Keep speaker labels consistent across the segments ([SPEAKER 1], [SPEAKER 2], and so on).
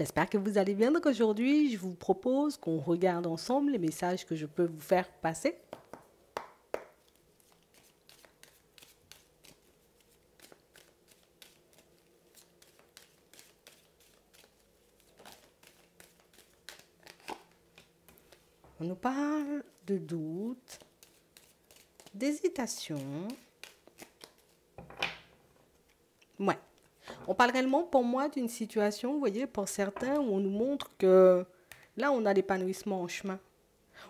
[SPEAKER 1] j'espère que vous allez bien. Donc aujourd'hui, je vous propose qu'on regarde ensemble les messages que je peux vous faire passer. On nous parle de doute, d'hésitation. Ouais. On parle réellement pour moi d'une situation, vous voyez, pour certains, où on nous montre que là, on a l'épanouissement en chemin.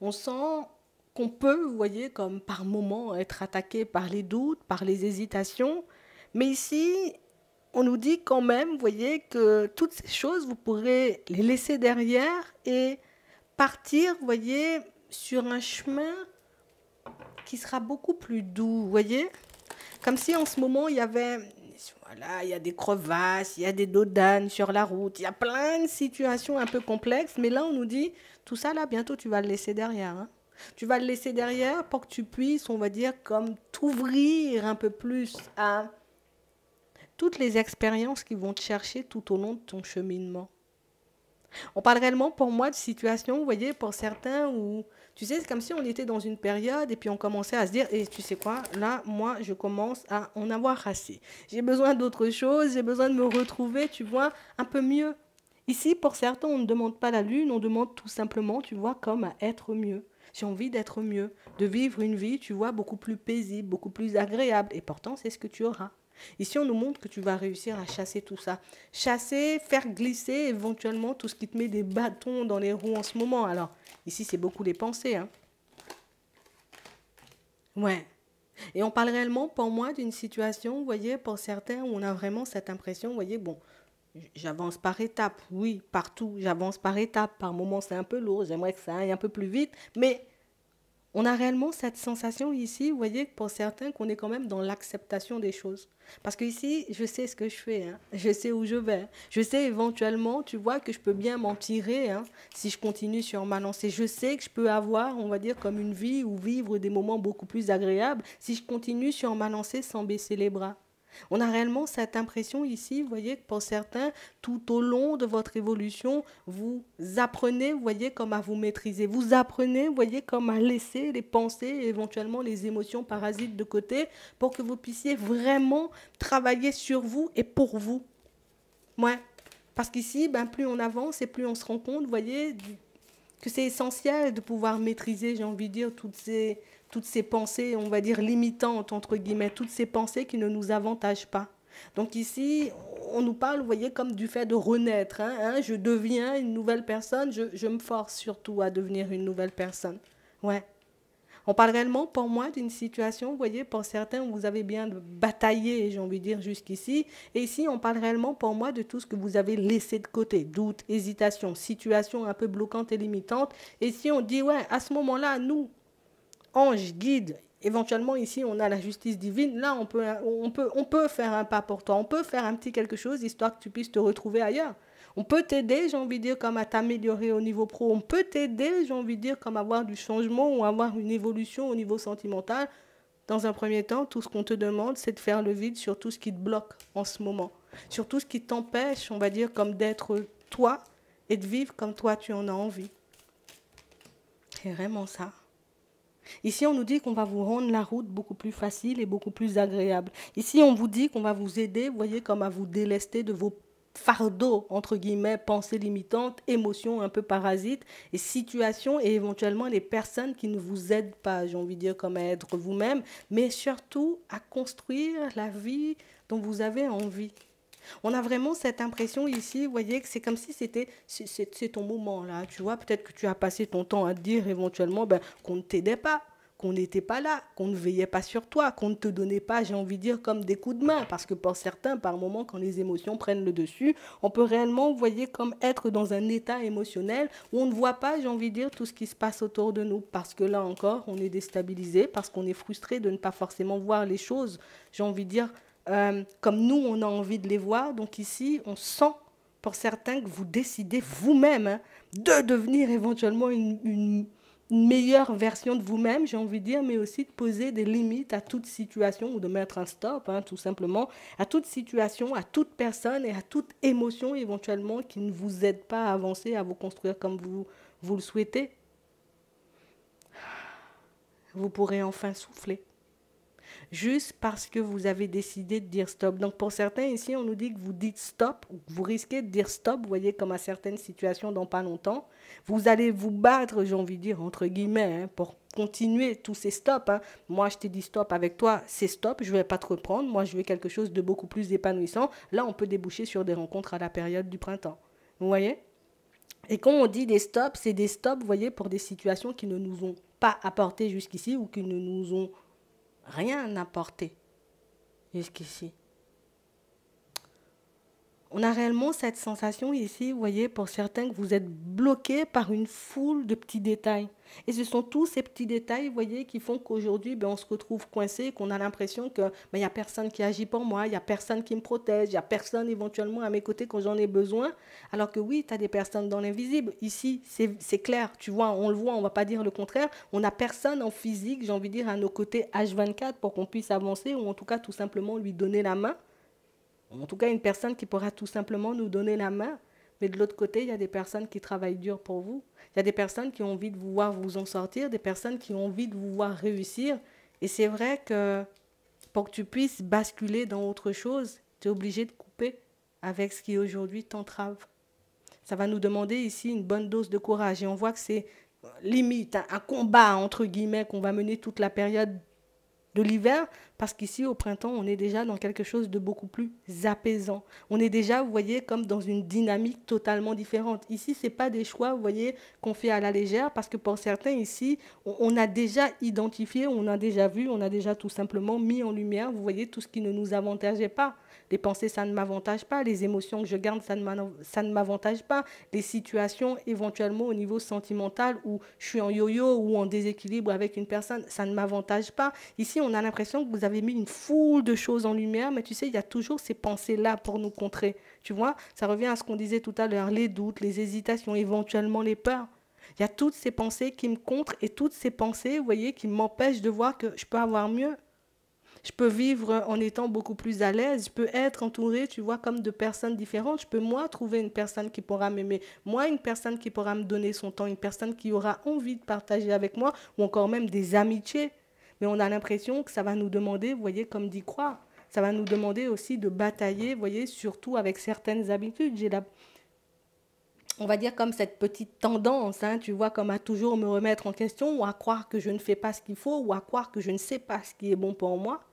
[SPEAKER 1] On sent qu'on peut, vous voyez, comme par moment, être attaqué par les doutes, par les hésitations. Mais ici, on nous dit quand même, vous voyez, que toutes ces choses, vous pourrez les laisser derrière et partir, vous voyez, sur un chemin qui sera beaucoup plus doux, vous voyez. Comme si en ce moment, il y avait, voilà, il y a des crevasses, il y a des dos d'âne sur la route, il y a plein de situations un peu complexes. Mais là, on nous dit, tout ça, là, bientôt, tu vas le laisser derrière, hein. Tu vas le laisser derrière pour que tu puisses, on va dire, comme t'ouvrir un peu plus à toutes les expériences qui vont te chercher tout au long de ton cheminement. On parle réellement pour moi de situations, vous voyez, pour certains où, tu sais, c'est comme si on était dans une période et puis on commençait à se dire, et tu sais quoi, là, moi, je commence à en avoir assez. J'ai besoin d'autre chose, j'ai besoin de me retrouver, tu vois, un peu mieux. Ici, pour certains, on ne demande pas la lune, on demande tout simplement, tu vois, comme à être mieux. J'ai envie d'être mieux, de vivre une vie, tu vois, beaucoup plus paisible, beaucoup plus agréable. Et pourtant, c'est ce que tu auras. Ici, on nous montre que tu vas réussir à chasser tout ça. Chasser, faire glisser éventuellement tout ce qui te met des bâtons dans les roues en ce moment. Alors, ici, c'est beaucoup les pensées, hein. Ouais. Et on parle réellement, pour moi, d'une situation, vous voyez, pour certains, où on a vraiment cette impression, vous voyez, bon, j'avance par étapes, oui, partout, j'avance par étapes. Par moments, c'est un peu lourd, j'aimerais que ça aille un peu plus vite, mais on a réellement cette sensation ici, vous voyez, pour certains, qu'on est quand même dans l'acceptation des choses. Parce que ici, je sais ce que je fais, hein. Je sais où je vais. Je sais éventuellement, tu vois, que je peux bien m'en tirer, hein, si je continue sur ma lancée. Je sais que je peux avoir, on va dire, comme une vie ou vivre des moments beaucoup plus agréables si je continue sur ma lancée sans baisser les bras. On a réellement cette impression ici, vous voyez, que pour certains, tout au long de votre évolution, vous apprenez, vous voyez, comme à vous maîtriser. Vous apprenez, vous voyez, comme à laisser les pensées et éventuellement les émotions parasites de côté pour que vous puissiez vraiment travailler sur vous et pour vous. Ouais. Parce qu'ici, ben, plus on avance et plus on se rend compte, vous voyez, que c'est essentiel de pouvoir maîtriser, j'ai envie de dire, toutes ces pensées, on va dire, limitantes, entre guillemets, toutes ces pensées qui ne nous avantagent pas. Donc ici, on nous parle, vous voyez, comme du fait de renaître, hein, je deviens une nouvelle personne, je me force surtout à devenir une nouvelle personne. Ouais. On parle réellement pour moi d'une situation, vous voyez, pour certains, où vous avez bien bataillé, j'ai envie de dire, jusqu'ici. Et ici, on parle réellement pour moi de tout ce que vous avez laissé de côté. Doute, hésitation, situation un peu bloquante et limitante. Et si on dit, ouais, à ce moment-là, nous, ange, guide, éventuellement ici, on a la justice divine. Là, on peut faire un pas pour toi. On peut faire un petit quelque chose, histoire que tu puisses te retrouver ailleurs. On peut t'aider, j'ai envie de dire, comme à t'améliorer au niveau pro. On peut t'aider, j'ai envie de dire, comme à avoir du changement ou avoir une évolution au niveau sentimental. Dans un premier temps, tout ce qu'on te demande, c'est de faire le vide sur tout ce qui te bloque en ce moment. Sur tout ce qui t'empêche, on va dire, comme d'être toi et de vivre comme toi tu en as envie. C'est vraiment ça. Ici, on nous dit qu'on va vous rendre la route beaucoup plus facile et beaucoup plus agréable. Ici, on vous dit qu'on va vous aider, vous voyez, comme à vous délester de vos fardeaux, entre guillemets, pensées limitantes, émotions un peu parasites, et situations et éventuellement les personnes qui ne vous aident pas, j'ai envie de dire, comme à être vous-même, mais surtout à construire la vie dont vous avez envie. On a vraiment cette impression ici, vous voyez, que c'est comme si c'est ton moment là, tu vois, peut-être que tu as passé ton temps à te dire éventuellement ben, qu'on ne t'aidait pas, qu'on n'était pas là, qu'on ne veillait pas sur toi, qu'on ne te donnait pas, j'ai envie de dire, comme des coups de main, parce que pour certains, par moments, quand les émotions prennent le dessus, on peut réellement, vous voyez, comme être dans un état émotionnel où on ne voit pas, j'ai envie de dire, tout ce qui se passe autour de nous, parce que là encore, on est déstabilisé, parce qu'on est frustré de ne pas forcément voir les choses, j'ai envie de dire, comme nous, on a envie de les voir. Donc ici, on sent pour certains que vous décidez vous-même, hein, de devenir éventuellement une meilleure version de vous-même, j'ai envie de dire, mais aussi de poser des limites à toute situation ou de mettre un stop, hein, tout simplement, à toute situation, à toute personne et à toute émotion éventuellement qui ne vous aide pas à avancer, à vous construire comme vous le souhaitez. Vous pourrez enfin souffler. Juste parce que vous avez décidé de dire stop. Donc pour certains ici, on nous dit que vous dites stop, vous risquez de dire stop, vous voyez, comme à certaines situations dans pas longtemps. Vous allez vous battre, j'ai envie de dire, entre guillemets, hein, pour continuer tous ces stops. Hein. Moi, je t'ai dit stop avec toi, c'est stop, je ne vais pas te reprendre. Moi, je veux quelque chose de beaucoup plus épanouissant. Là, on peut déboucher sur des rencontres à la période du printemps. Vous voyez? Et quand on dit des stops, c'est des stops, vous voyez, pour des situations qui ne nous ont pas apporté jusqu'ici ou qui ne nous ont rien apporté jusqu'ici. On a réellement cette sensation ici, vous voyez, pour certains, que vous êtes bloqués par une foule de petits détails. Et ce sont tous ces petits détails, vous voyez, qui font qu'aujourd'hui, on se retrouve coincé, qu'on a l'impression que il n'y a personne qui agit pour moi, il n'y a personne qui me protège, il n'y a personne éventuellement à mes côtés quand j'en ai besoin. Alors que oui, tu as des personnes dans l'invisible. Ici, c'est clair, tu vois, on le voit, on ne va pas dire le contraire. On n'a personne en physique, j'ai envie de dire, à nos côtés H24 pour qu'on puisse avancer ou en tout cas tout simplement lui donner la main. En tout cas, une personne qui pourra tout simplement nous donner la main. Mais de l'autre côté, il y a des personnes qui travaillent dur pour vous. Il y a des personnes qui ont envie de vous voir vous en sortir, des personnes qui ont envie de vous voir réussir. Et c'est vrai que pour que tu puisses basculer dans autre chose, tu es obligé de couper avec ce qui aujourd'hui t'entrave. Ça va nous demander ici une bonne dose de courage. Et on voit que c'est limite un combat, entre guillemets, qu'on va mener toute la période de l'hiver, parce qu'ici au printemps, on est déjà dans quelque chose de beaucoup plus apaisant. On est déjà, vous voyez, comme dans une dynamique totalement différente. Ici, ce n'est pas des choix, vous voyez, qu'on fait à la légère, parce que pour certains ici, on a déjà identifié, on a déjà vu, on a déjà tout simplement mis en lumière, vous voyez, tout ce qui ne nous avantageait pas. Les pensées, ça ne m'avantage pas. Les émotions que je garde, ça ne m'avantage pas. Les situations, éventuellement, au niveau sentimental, où je suis en yo-yo ou en déséquilibre avec une personne, ça ne m'avantage pas. Ici, on a l'impression que vous avez mis une foule de choses en lumière, mais tu sais, il y a toujours ces pensées-là pour nous contrer. Tu vois, ça revient à ce qu'on disait tout à l'heure, les doutes, les hésitations, éventuellement les peurs. Il y a toutes ces pensées qui me contrent et toutes ces pensées, vous voyez, qui m'empêchent de voir que je peux avoir mieux. Je peux vivre en étant beaucoup plus à l'aise. Je peux être entouré, tu vois, comme de personnes différentes. Je peux, moi, trouver une personne qui pourra m'aimer. Moi, une personne qui pourra me donner son temps. Une personne qui aura envie de partager avec moi. Ou encore même des amitiés. Mais on a l'impression que ça va nous demander, vous voyez, comme d'y croire. Ça va nous demander aussi de batailler, vous voyez, surtout avec certaines habitudes. J'ai la, on va dire comme cette petite tendance, hein, tu vois, comme à toujours me remettre en question ou à croire que je ne fais pas ce qu'il faut ou à croire que je ne sais pas ce qui est bon pour moi.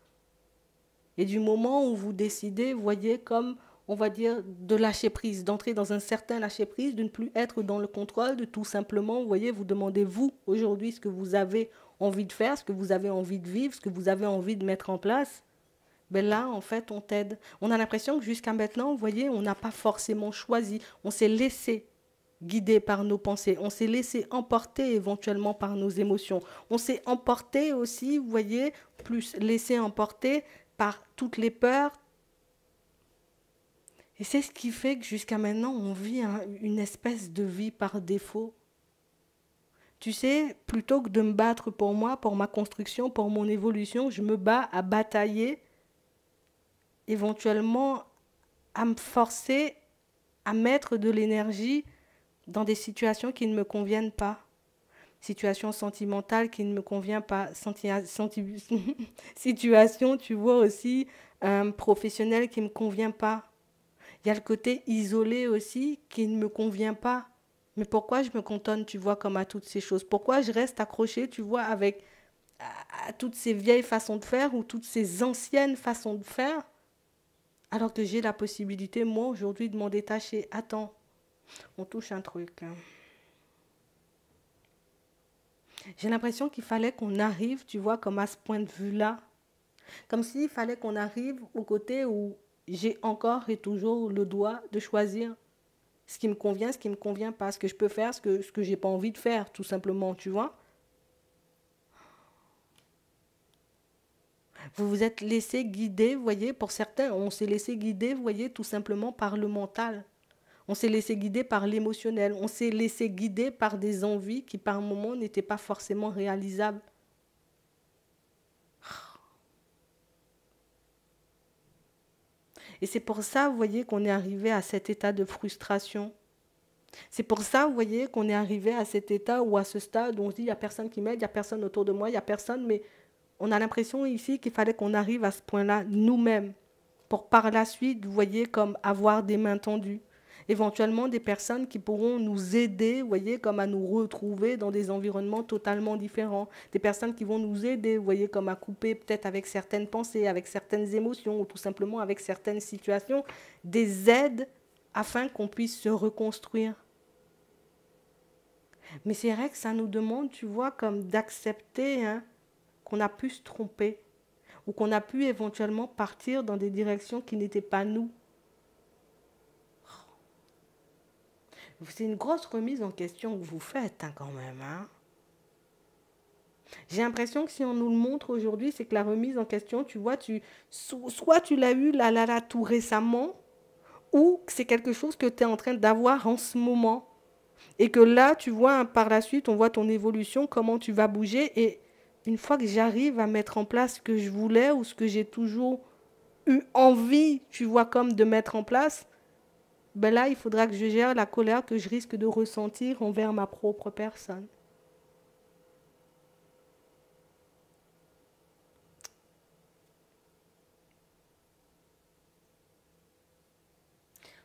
[SPEAKER 1] Et du moment où vous décidez, vous voyez, comme on va dire, de lâcher prise, d'entrer dans un certain lâcher prise, de ne plus être dans le contrôle, de tout simplement, vous voyez, vous demandez vous, aujourd'hui, ce que vous avez envie de faire, ce que vous avez envie de vivre, ce que vous avez envie de mettre en place, ben là, en fait, on t'aide. On a l'impression que jusqu'à maintenant, vous voyez, on n'a pas forcément choisi, on s'est laissé guider par nos pensées, on s'est laissé emporter éventuellement par nos émotions, on s'est emporté aussi, vous voyez, plus laissé emporter par toutes les peurs. Et c'est ce qui fait que jusqu'à maintenant, on vit une espèce de vie par défaut. Tu sais, plutôt que de me battre pour moi, pour ma construction, pour mon évolution, je me bats à batailler, éventuellement à me forcer à mettre de l'énergie dans des situations qui ne me conviennent pas. Situation sentimentale qui ne me convient pas. Situation, tu vois aussi, professionnelle qui ne me convient pas. Il y a le côté isolé aussi qui ne me convient pas. Mais pourquoi je me cantonne, tu vois, comme à toutes ces choses? Pourquoi je reste accrochée, tu vois, avec à toutes ces vieilles façons de faire ou toutes ces anciennes façons de faire, alors que j'ai la possibilité, moi, aujourd'hui, de m'en détacher. Attends, on touche un truc. J'ai l'impression qu'il fallait qu'on arrive, tu vois, comme à ce point de vue-là. Comme s'il fallait qu'on arrive au côté où j'ai encore et toujours le droit de choisir ce qui me convient, ce qui ne me convient pas, ce que je peux faire, ce que je n'ai pas envie de faire, tout simplement, tu vois. Vous vous êtes laissé guider, vous voyez, pour certains, on s'est laissé guider, vous voyez, tout simplement par le mental. On s'est laissé guider par l'émotionnel. On s'est laissé guider par des envies qui, par moments, n'étaient pas forcément réalisables. Et c'est pour ça, vous voyez, qu'on est arrivé à cet état de frustration. C'est pour ça, vous voyez, qu'on est arrivé à cet état ou à ce stade où on se dit, il n'y a personne qui m'aide, il n'y a personne autour de moi, il n'y a personne, mais on a l'impression ici qu'il fallait qu'on arrive à ce point-là nous-mêmes pour par la suite, vous voyez, comme avoir des mains tendues. Éventuellement des personnes qui pourront nous aider, vous voyez, comme à nous retrouver dans des environnements totalement différents. Des personnes qui vont nous aider, vous voyez, comme à couper peut-être avec certaines pensées, avec certaines émotions ou tout simplement avec certaines situations, des aides afin qu'on puisse se reconstruire. Mais c'est vrai que ça nous demande, tu vois, comme d'accepter qu'on a pu se tromper ou qu'on a pu éventuellement partir dans des directions qui n'étaient pas nous. C'est une grosse remise en question que vous faites quand même. J'ai l'impression que si on nous le montre aujourd'hui, c'est que la remise en question, tu vois, soit tu l'as eu là tout récemment, ou c'est quelque chose que tu es en train d'avoir en ce moment. Et que là, tu vois, par la suite, on voit ton évolution, comment tu vas bouger. Et une fois que j'arrive à mettre en place ce que je voulais ou ce que j'ai toujours eu envie, tu vois, comme de mettre en place, ben là, il faudra que je gère la colère que je risque de ressentir envers ma propre personne.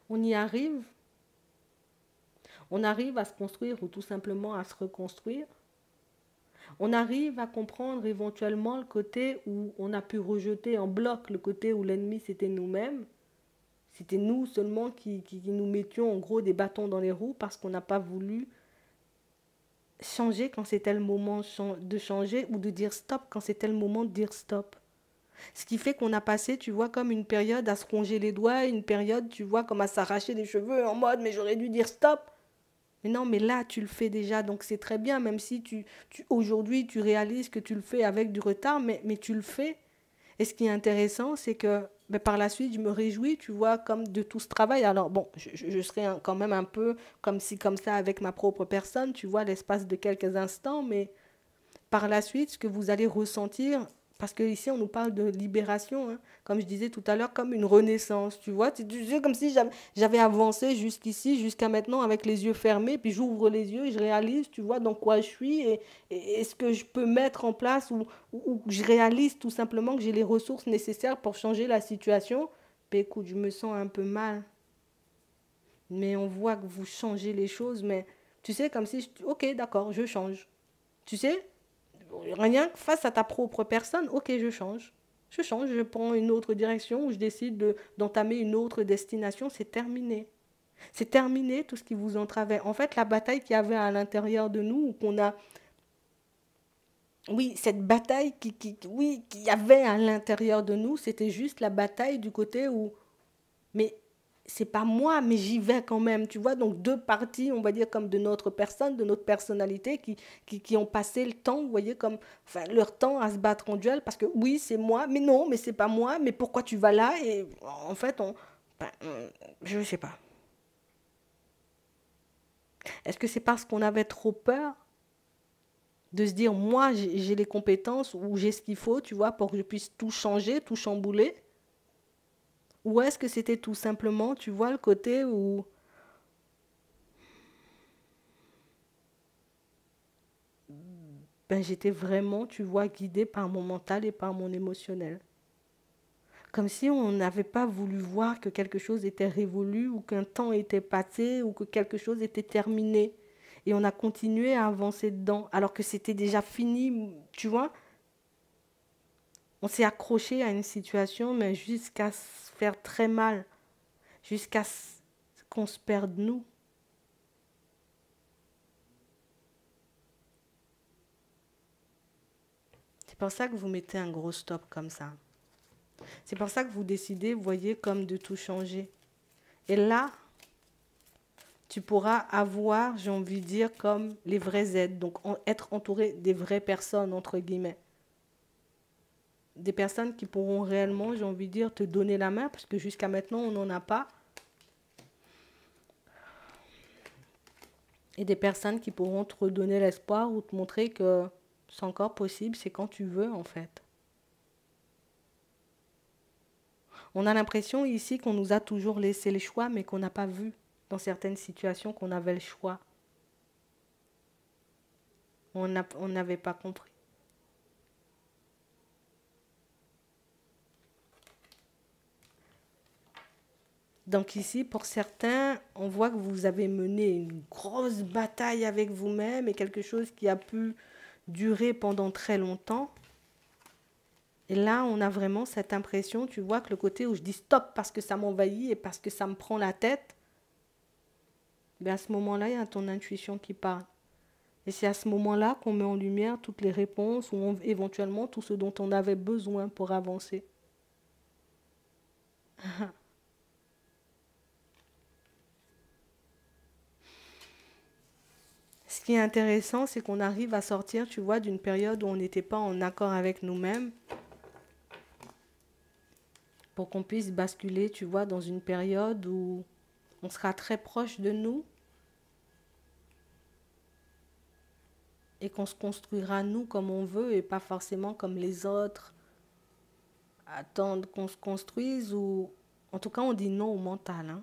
[SPEAKER 1] On y arrive. On arrive à se construire ou tout simplement à se reconstruire. On arrive à comprendre éventuellement le côté où on a pu rejeter en bloc, le côté où l'ennemi c'était nous-mêmes. C'était nous seulement qui nous mettions en gros des bâtons dans les roues parce qu'on n'a pas voulu changer quand c'était le moment de changer ou de dire stop quand c'était le moment de dire stop. Ce qui fait qu'on a passé, tu vois, comme une période à se ronger les doigts, une période, tu vois, comme à s'arracher les cheveux en mode mais j'aurais dû dire stop. Mais non, mais là, tu le fais déjà, donc c'est très bien, même si aujourd'hui, tu réalises que tu le fais avec du retard, mais tu le fais. Et ce qui est intéressant, c'est que ben, par la suite, je me réjouis, tu vois, comme de tout ce travail. Alors bon, je serai quand même un peu comme si, comme ça, avec ma propre personne, tu vois, l'espace de quelques instants, mais par la suite, ce que vous allez ressentir, parce que ici on nous parle de libération, comme je disais tout à l'heure, comme une renaissance, tu vois, tu sais, comme si j'avais avancé jusqu'ici, jusqu'à maintenant avec les yeux fermés, puis j'ouvre les yeux et je réalise, tu vois, dans quoi je suis et ce que je peux mettre en place ou je réalise tout simplement que j'ai les ressources nécessaires pour changer la situation. Puis écoute, je me sens un peu mal, mais on voit que vous changez les choses, mais tu sais, comme si, ok, d'accord, je change. Tu sais, rien que face à ta propre personne, ok, je change. Je change, je prends une autre direction ou je décide d'entamer une autre destination, c'est terminé. C'est terminé tout ce qui vous entravait. En fait, la bataille qu'il y avait à l'intérieur de nous, ou qu'on a, oui, cette bataille oui, qu'il y avait à l'intérieur de nous, c'était juste la bataille du côté où, mais c'est pas moi, mais j'y vais quand même, tu vois. Donc deux parties, on va dire, comme de notre personne, de notre personnalité, qui ont passé le temps, vous voyez, comme, enfin, leur temps à se battre en duel, parce que oui, c'est moi, mais non, mais c'est pas moi, mais pourquoi tu vas là? Et en fait, ben, je sais pas. Est-ce que c'est parce qu'on avait trop peur de se dire, moi, j'ai les compétences ou j'ai ce qu'il faut, tu vois, pour que je puisse tout changer, tout chambouler? Ou est-ce que c'était tout simplement, tu vois, le côté où ben, j'étais vraiment, tu vois, guidée par mon mental et par mon émotionnel. Comme si on n'avait pas voulu voir que quelque chose était révolu ou qu'un temps était passé ou que quelque chose était terminé. Et on a continué à avancer dedans alors que c'était déjà fini, tu vois. On s'est accroché à une situation, mais jusqu'à se faire très mal, jusqu'à qu'on se perde nous. C'est pour ça que vous mettez un gros stop comme ça. C'est pour ça que vous décidez, vous voyez, comme de tout changer. Et là, tu pourras avoir, j'ai envie de dire, comme les vraies aides. Donc, être entouré des vraies personnes, entre guillemets. Des personnes qui pourront réellement, j'ai envie de dire, te donner la main, parce que jusqu'à maintenant, on n'en a pas. Et des personnes qui pourront te redonner l'espoir ou te montrer que c'est encore possible, c'est quand tu veux en fait. On a l'impression ici qu'on nous a toujours laissé le choix, mais qu'on n'a pas vu dans certaines situations qu'on avait le choix. On n'avait pas compris. Donc ici, pour certains, on voit que vous avez mené une grosse bataille avec vous-même et quelque chose qui a pu durer pendant très longtemps. Et là, on a vraiment cette impression, tu vois, que le côté où je dis stop parce que ça m'envahit et parce que ça me prend la tête, bien à ce moment-là, il y a ton intuition qui parle. Et c'est à ce moment-là qu'on met en lumière toutes les réponses ou éventuellement tout ce dont on avait besoin pour avancer. Ce qui est intéressant, c'est qu'on arrive à sortir, tu vois, d'une période où on n'était pas en accord avec nous-mêmes pour qu'on puisse basculer, tu vois, dans une période où on sera très proche de nous et qu'on se construira nous comme on veut et pas forcément comme les autres attendent qu'on se construise ou en tout cas on dit non au mental. Hein.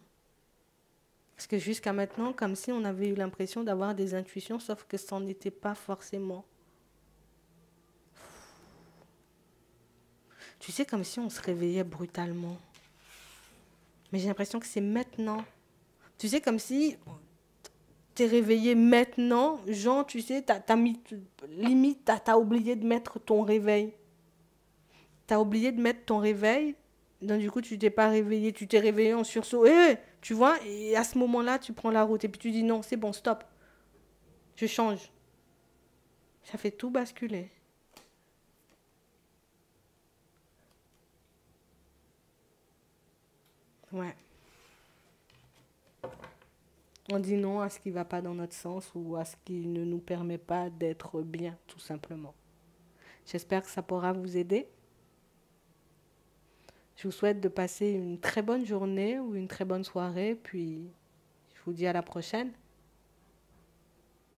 [SPEAKER 1] Parce que jusqu'à maintenant, comme si on avait eu l'impression d'avoir des intuitions, sauf que ça n'en était pas forcément. Tu sais, comme si on se réveillait brutalement. Mais j'ai l'impression que c'est maintenant. Tu sais, comme si t'es réveillé maintenant, genre, tu sais, limite, t'as oublié de mettre ton réveil. T'as oublié de mettre ton réveil, donc du coup, tu t'es pas réveillé, tu t'es réveillé en sursaut. Tu vois, et à ce moment-là, tu prends la route et puis tu dis non, c'est bon, stop, je change. Ça fait tout basculer. Ouais. On dit non à ce qui ne va pas dans notre sens ou à ce qui ne nous permet pas d'être bien, tout simplement. J'espère que ça pourra vous aider. Je vous souhaite de passer une très bonne journée ou une très bonne soirée, puis je vous dis à la prochaine.